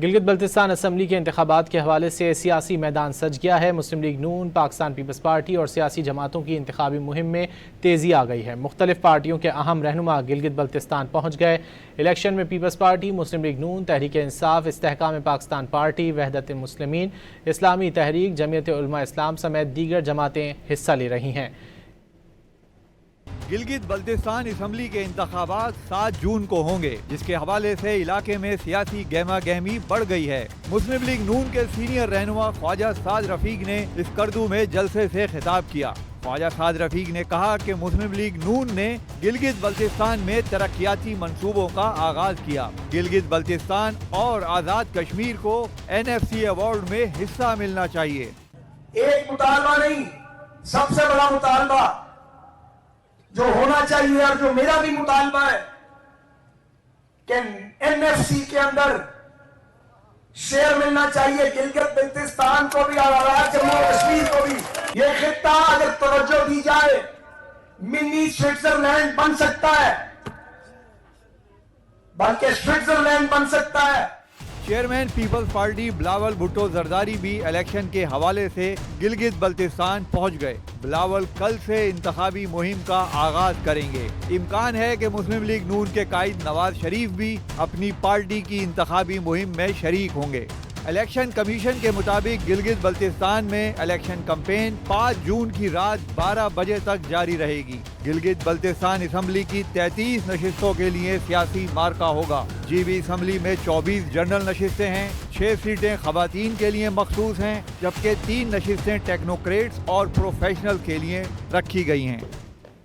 Gilgit Baltistan assembly کے انتخابات کے حوالے سے سیاسی میدان سج گیا ہے۔ مسلم لیگ نون، پاکستان پیپلز پارٹی اور سیاسی جماعتوں کی انتخابی مہم میں تیزی آ گئی ہے۔ مختلف پارٹیوں کے اہم رہنما گلگت بلتستان پہنچ گئے۔ الیکشن میں پیپلز پارٹی، مسلم لیگ نون، تحریک انصاف، استحکام پاکستان پارٹی، وحدت المسلمین، اسلامی تحریک، جمعیت علماء اسلام سمیت دیگر جماعتیں حصہ لے رہی ہیں۔ گلگت بلتستان اسمبلی کے انتخابات 7 جون کو ہوں گے، جس کے حوالے سے علاقے میں سیاسی گہما گہمی بڑھ گئی ہے۔ مسلم لیگ نون کے سینئر رہنما خواجہ سعد رفیق نے اس کردو میں جلسے سے خطاب کیا۔ خواجہ سعد رفیق نے کہا کہ مسلم لیگ نون نے گلگت بلتستان میں ترقیاتی منصوبوں کا آغاز کیا۔ گلگت بلتستان اور آزاد کشمیر کو NFC ایوارڈ میں حصہ ملنا چاہیے۔ ایک مطالبہ نہیں، سب سے بڑا مطالبہ جو ہونا چاہیے اور جو میرا بھی مطالبہ ہے کہ NFC کے اندر شیئر ملنا چاہیے گلگت بلتستان کو بھی اور جموں و کشمیر کو بھی۔ یہ خطہ اگر توجہ دی جائے منی سوئٹزرلینڈ بن سکتا ہے، بلکہ سوئٹزرلینڈ بن سکتا ہے۔ چیئرمین پیپلز پارٹی بلاول بھٹو زرداری بھی الیکشن کے حوالے سے گلگت بلتستان پہنچ گئے۔ بلاول کل سے انتخابی مہم کا آغاز کریں گے۔ امکان ہے کہ مسلم لیگ نون کے قائد نواز شریف بھی اپنی پارٹی کی انتخابی مہم میں شریک ہوں گے۔ الیکشن کمیشن کے مطابق گلگت بلتستان میں الیکشن کمپین 5 جون کی رات 12 بجے تک جاری رہے گی۔ گلگت بلتستان اسمبلی کی 33 نشستوں کے لیے سیاسی مارکا ہوگا۔ GB اسمبلی میں 24 جنرل نشستیں ہیں، 6 سیٹیں خواتین کے لیے مخصوص ہیں، جبکہ 3 نشستیں ٹیکنوکریٹس اور پروفیشنل کے لیے رکھی گئی ہیں۔